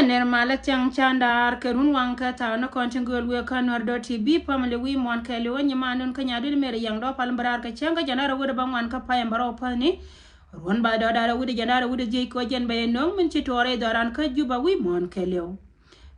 ner mala chang chandar kerun wanka ta na kontingol we kanor TV pamle wi mon kele wonyi manun kanya dul mere yang do palmbrar ka changa janara wuda bangwan ka payam baro pani ron ba do dara wuda janara wuda je ko jen be non min ci tore doran ka juba wi mon kele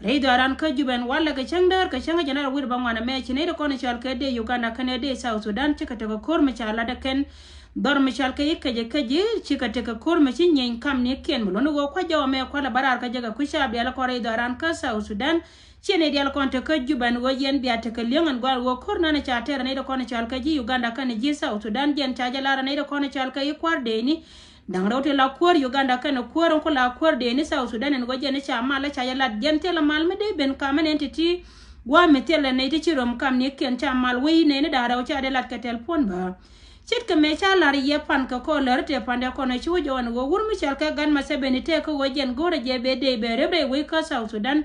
re doran ka juben walla ka changdar ka changa janara wuda bangwan me ci ne do kono chal ka de Uganda kane de South Sudan ci ka to ko korma chala da ken dor michal ka yikaje kaje chika teka kur machin nyen kam ne ken mulo go kwa jaw me kwa la barar ka jaga kusha bi ala kore doran ka South Sudan chene di ala konte ka juban go yen bi ateka lengan gwal go kur na cha tera ne do kono chal ka ji Uganda kan ji South Sudan jen cha jalara ne do kono chal ka yikwar de ni dang rawte la kur Uganda kan kur ko la kur de ni South Sudan en go jen cha mala cha yala jen tela mal me de ben kamen entity wa metela ne ti chirom kam ne ken cha mal wi ne da raw cha de lat ka telefon ba chit ka mecha lar ye pan ka ko lar te pan ko na chu jo go wur mi chal ka gan ma se benite ko wojen gore je be de be rebre we ka South Sudan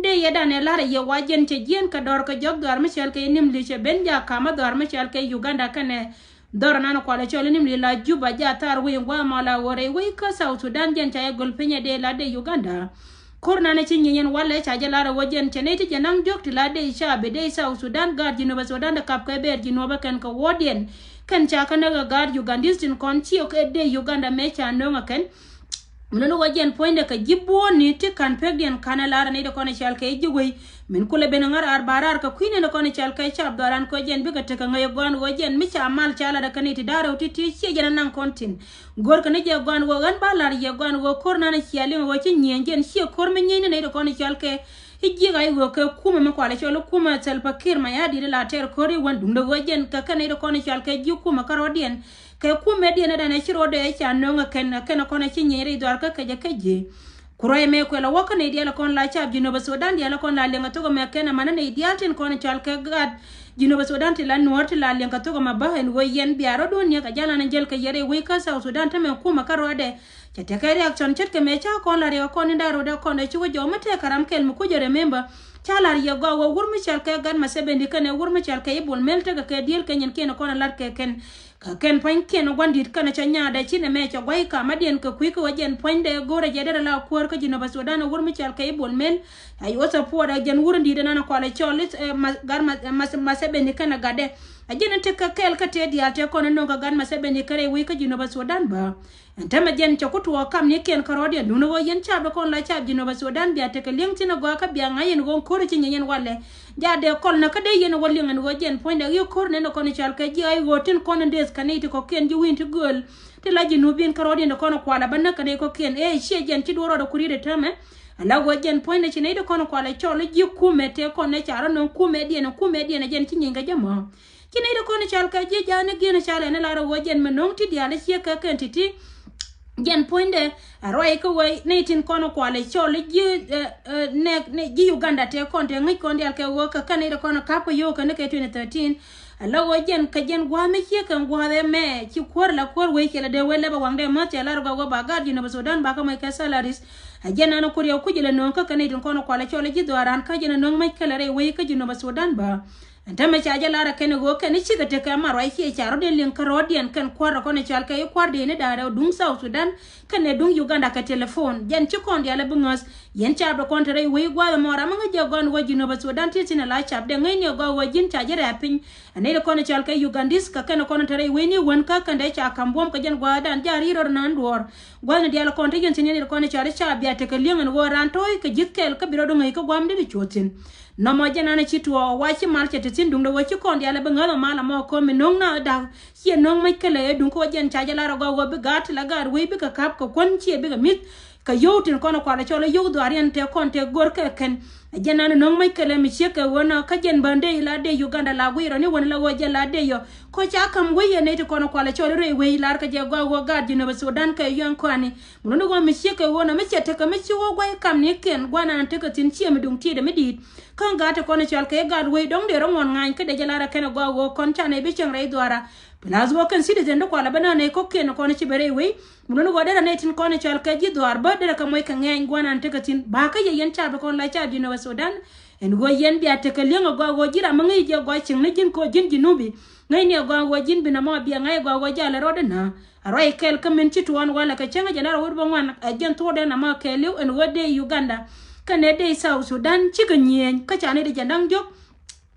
de ye dan lar ye wajen che jen ka dor ka jog gar mi chal ka nim li che ben ja ka ma dor mi chal ka Uganda kane dor na ko la chol nim li la juba ja tar we ngwa ma la wore we ka South Sudan jen cha ye gol pinya de la de Uganda korna na cin yen walla cha jalara wajen cheneti janang jok tila de sha be de South Sudan gar jino ba Sudan da kap ka ber jino ba kan ka wodien kan cha kana ga gar Ugandis tin kon chi o de Uganda me cha no ngaken muno wajen poinde ka jibbo ni ti kan pegden kana lara ne de kon chal ka jigoi min kule ben ngar ar barar ka kuine ne kon chal ka cha abdaran ko jen bi ka te ka ngay gon wajen mi cha mal chala da kaniti daro ti ti chi jana nan kontin gor ka ne je gon wo gan balar ye gon wo korna na chiali wo chi nyengen chi kor me nyene ne de kon chal ka hiji ga wo ka kuma me kwala cholo kuma Salva Kiir ma ya di la ter kori wan dum do wajen ka kane de kon chal ka ji kuma karodien ka kuma de na na chiro de cha no ngaken kana kon chi nyere dor ka je ka je kuroy me ko la wakane di la kon la cha jino ba Sudan di la kon la lenga to me kana manane idiatin kon chal ka gad jino ba Sudan ti la nuor ti la lenga to ma ba en wo yen biaro do ne ka jala na jel ka yere we ka South Sudan ta me kuma karode chete ka reaction chet ke me cha kon la re kon ndaro de kon de chugo jo mate karam kel mu ko jere member chala ri go wo wur mi chal ka gan ma se bendi kane wur mi chal ka ibul melte ka ke diel ken ken kon lar ke ken ka ken pan ken gwandit kana cha nya da chine me cha gwai ka madien ka ku ko wajen pan de gore jedere la kuor ka jino ba Sudan wur mi chal ka ibul mel ay wasa poda jen wur ndi de na ko le cholit gar ma se bendi kana gade ajena te ka kel ka te dia te kon no ka gan ma se bendi kare wi ka jino ba Sudan ba ntama jen chakutu kam ne ken karodi nuno go yen chabe kon la chab jino ba Sudan bia te ka lingtina go ka bia ngayen go kor ci nyen walle ja de kol na ka de yen walli ngan go jen point de yo kor ne no kon chal ka ji ay wotin kon ndes kaniti ko ken ji winti gol te la jino bin karodi ne kon kwala banna ka de ko ken e she jen ci doro do kuride tame ala go jen point ne ci ne de kon kwala cholo ji kume te kon ne chara no kume die ne jen ci nyinga jama ci ne de kon chal ka ji jane gene chale ne la ro jen menong ti dia le che ka ken titi jen poinde roy ko way netin kono kwale chole ji ne ji Uganda te konte ngi konde alke wo ka kanere kono kapo yo ka ne ke 2013 alawo jen ka jen gwa me ke kan gwa me ci kor la kor we ke la de wele ba wangde ma te lar go ba gar ji no Sudan ba ka mai ka salaris jen ana ko yo ku jile non ka kanere kono kwale chole ji doran ka jen non mai kala re we ka ji no Sudan ba ntame cha jalara ken go ken chi gate ka maro ai chi charo de lin karodian ken kwara ko ne chal ka kwar de ne dara dung South Sudan ken ne dung Uganda ka telephone jen chi kon dia le bungos yen cha do kon tere we gwa mo ra manga je gon wo jino ba Sudan ti tin la chap de ngai ne go wo jin cha jara pin ne ko ne chal ka Ugandis ka ken kon tere we ni won ka kan de cha kambom ka jen gwa dan jari ro nan dor gwa ne dia la kon te jen tin ne ko ne chal cha bia te ka lingen wo ran toy ka jitkel ka biro do ngai ka gwam de chotin no mo jana na chitu wa chi mal chete tin dung do wa chi kon dia le benga mala mo ko mi nong na da chi nong mai kele dung ko jen cha jala ro go bi gat la gar we bi ka kap ko kon chi bi ga mit ka yotin kono kwa la chole yo do arian te kon te gor ka ken jana na nong mai kele mi chi ka wona ka jen bande la de Uganda la gwiro ni wona la wo je la de yo ko cha kam we ye ne te kono kwa la chole re we lar ka je go gad jino ba Sudan ka yon kwani muno go mi chi ka wona mi chete ka mi chi wo gwa kam ni ken gwana te ka tin chi mi dung ti de mi dit kan gata kono chal ke gad we dong de rongon ngai ke de jalara ken go kon chane bi chang re dwara plazo kan sidi tendo kwa la bana ne ko ken kono ci bere we muno go dara ne tin kono chal ke ji dwar ba de ka moy ka ngai gwana ante ka tin ba ka ye yen cha ba kon la cha di no Sudan en go yen bi ate ka lengo go jira ma ngai je go ching ne jin ko jin jinubi ngai ne go jin bi na mo bi ngai go jala rode na arai kel kamen ci tuwan wala ka changa jalara wor ba ngwan ajen to de na ma kelu en go de Uganda kane de South Sudan chikanyen ka chane de janang jok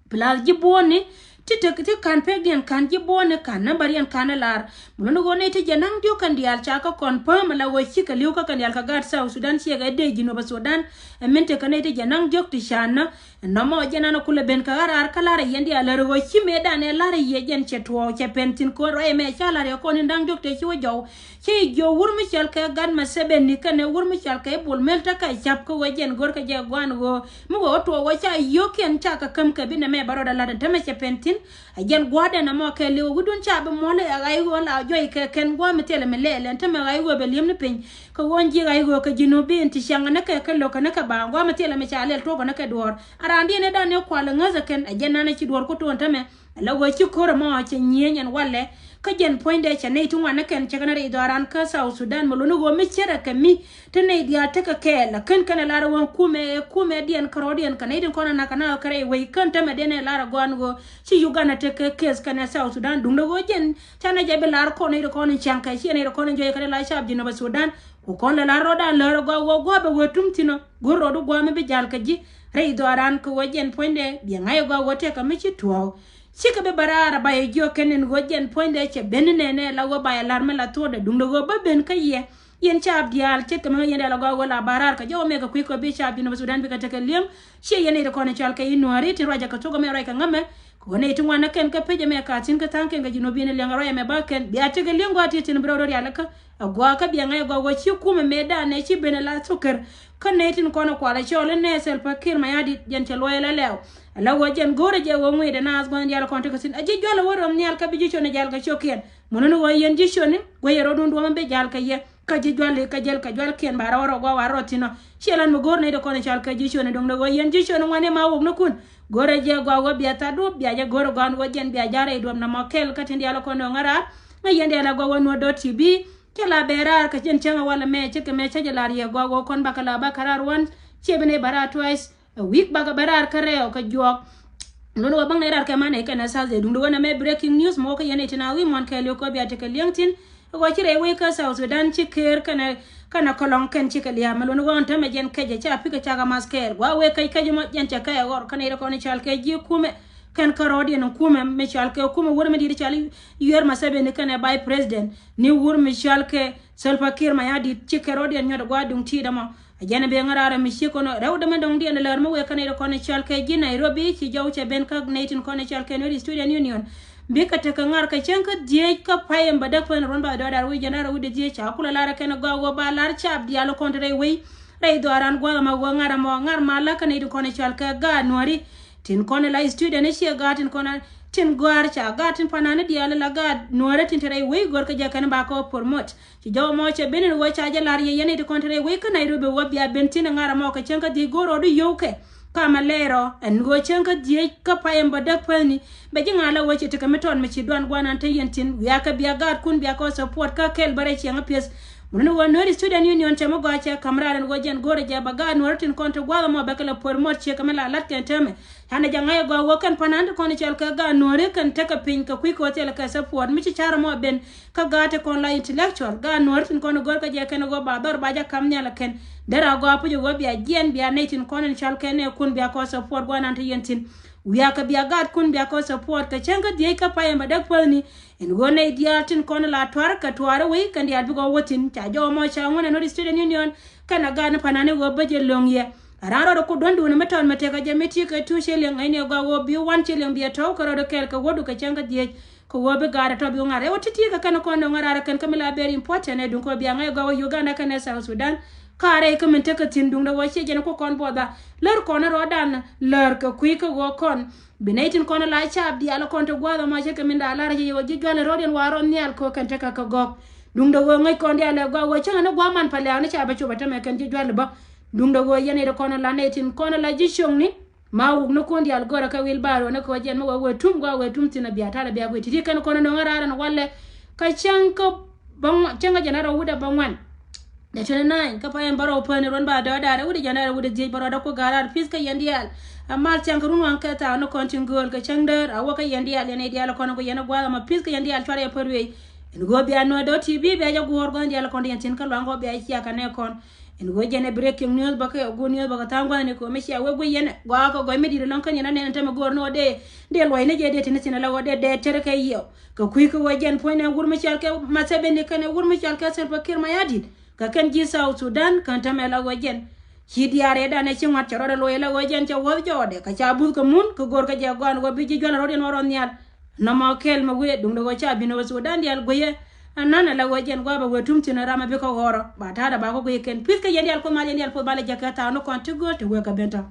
plal jibone ti kan pegdian kan jibone kan nambarian kan lar muno go ne ti janang jok kan dial chaka confirm la wo chika liu ka kan dial ka gat South Sudan chiga de jino ba Sudan mente kane ti janang jok ti shana no mo janana kula ben ka arar kala yendi ala ro chi medane lar yejen chetwo che pentin ko ro me chala re ko ni ndang jok te chi jo chi jo wur mi chal ka gan ma seben ni kane wur mi chal ka bul melta ka chap ko wajen gor ka je gwan go mu go to wa cha yoken cha ka kam ka bina me baro da la ta me che pentin ajen gwada na mo ke le gudun cha be mo le ay go la joy ke ken gwa mi tele me le ta me ay go be lim ni pin ko wonji ay go ka jino bi enti shanga na ka lo ka na ka ba gwa mi tele me cha le to ko na ka dor arandi ne da ne kwala ngaza ken ajen na ci dor ko to ta me la go ci ko mo cha nyen walle ka jen point de chane tungwa na ken chakana re idaran ka South Sudan muluno go mi chera kami tene dia taka ke la kan kana lara wan kume dian karodian kana idin kona na kana kare we kan ta medene lara gwan go chi Uganda take case kana South Sudan dung go jen chana jabe lar ko ne ko ni chanka chi ne ko ne joy kare la shab jino ba Sudan ko kon la ro da lar go be wetum tino go ro do go me be jal ka ji re idaran ko jen point de bi ngai go wote ka mi chi tuo chika be barara ba yo kenen go jen point de che benene la go ba alarme la to de dung go ba ben ka ye yen chab dial che kama yende la go la barar ka jo me ka ko be chab dino Sudan be ka take liam che yene de ko ne chal ka inwari ti raja ka to go me ra ka ngame ko ne tu wana ken ka peje me ka tin ka tanke ga jino bi ne lenga ro me ba ken bi ate ga lengo ati tin bro ro ya la ka agwa ka bi ngai go go chi kuma me da ne chi bene la suker kan ne tin ko na kwala chole ne sel pakir ma yadi jen che loyela lew la wo jen gore je wo ngwe de nas gon yalla konte ko sin aji jola worom nyal ka bi ji chone jal ka choken mono wo yen ji chone go yero dun do be jal ka ye ka ji jole ka jel ka jol ken bara woro go waro tino chelan mo gorne de ko ne chal ka ji chone dong go yen ji chone wane ma wo no kun gore je go go biata do biaje gore gon wo jen bia jare do na mokel ka tin yalla ko no ngara ma yende yalla go wonno do tv kala berar ka jen changa wala me cheke me chaje lar ye go kon bakala bakarar wan chebene bara twice a week baga barar kare o ka jok nono wa bang nerar ka mane kana saze dundu wana me breaking news mo ka yene tina wi mon ka le ko biate ka liangtin go chire we ka South Sudan chiker kana kolon ken chikelia maluno go ntame jen keje cha pika chaga masker wa we kai kaje mo jen cha ka or kana ira ko ne chal ke ji kume kan karodi no kume me chal ke kume wor me di chali yer ma sebe ne kana by president ni wor me chal ke Salva Kiir ma yadi chikerodi nyodo gwa dung ti dama ajana be ngarara mi shikono rewde me dong di ne lar mo we kana ko ne chal ke ji Nairobi ci jawche ben ka netin ko ne chal ke no student union be ka te ngar ka chenka die ka payem badak fen ron ba do dar wi janara wi de die cha kula lara kana go ba lar chab dialo kontre wi ray do aran gwa ma go ngara mo ngar mala kana di ko ne chal ke ga nori tin ko ne la student ne she ga tin ko na tin gwar cha ga tin panane dialo la ga nori tin tere wi gor ka jakana ba ko promote ci jaw mo che benen wo cha ja lar ye yene di kontre wi ka Nairobi wo bia bentin ngara mo ka chenka di goro do yoke kama lero en go chenka die ka payem badak pani be jingala wo chete kameton me chi dwan gwana te yentin ya ka bia gad kun bia ko support ka kel bare chenga pies muno wo no student union temo go cha kamraden go jen gore ja baga no tin konto gwa mo be kala por mo che kamela lat ken teme hana janga go wo kan panande kon chel ka ga no re kan te ka pin ka ku ko tel ka support mi chi chara mo ben ka gate kon la intellectual ga no tin kon go ka je ken go ba dor ba ja kam nyala ken dara go apu go bia jen bia netin kon chel ken ne kun bia ko support gwana te yentin wiya ka bia gad kun bia ko support ka chenga die ka paye badak palni en go ne diatin kon la twar ka tware wi kan dia bi go wotin ta jo mo cha ngone no student union kana ga na panane go baje longye araro ko dondu ne meton mate ka jamiti ka tu shelen ne go go bi wan shelen bia to ko ro kel ka wodu ka chenga die ko wobe gara to bi ngare wotiti ka kana ko no ngara kan kamila very important ne dun ko bia ngai go Uganda kana South Sudan kare ka min taka tin dung da wace jena ko kon boda lar kon ro dan lar ka kui ka go kon binaitin kon la chab di ala kon to gwada ma je ka min da lar je waji gale ro den waron nyal ko kan taka ka go dung da go ngai kon dia la go wace na go man pale na chaba chuba ta me kan je jwal ba dung da go yene da kon la netin kon la ji shong ni ma wu no kon dia gora ka wil baro na ko jen mo we tum tina biya tala biya go ti kan kon no ngara na walle ka chanka bang changa jena ro wuda bangwan da tuna nine ka payen baro pane ron ba da da wudi janara wudi je baro da ko garar fiska yandial amma changrun wan ka ta no kontin gol ka changdar awa ka yandial ne dial ko no yana gwa ma fiska yandial tare parwe en go bi ano do tv be ja gor go ndial kon yen ka lango be ai ka ne kon en go jene breaking news ba ka go news ba ka tangwa ne ko me sia we go yen go ko go me di lon kan yen ne tama gor no de loy ne je de tin sin la go de tere ka yo ka kui ko jen point en gur me sia ke ma se be ne kan gur me sia ka ser ba kir ma yadi ka kan ji South Sudan kan tama la go jen ki diare da ne chingat choro de loy la go jen cha wo jode ka cha bu ko mun ko gor ka je go an go bi ji jona ro den waron nyal na ma kel ma we dum do cha bi no Sudan dial go ye anana la wajen go ba wetum tina rama be ko goro ba ta da ba ko ken pit ka yendal ko ma yendal ko bale jakata no kon to go to we ka benta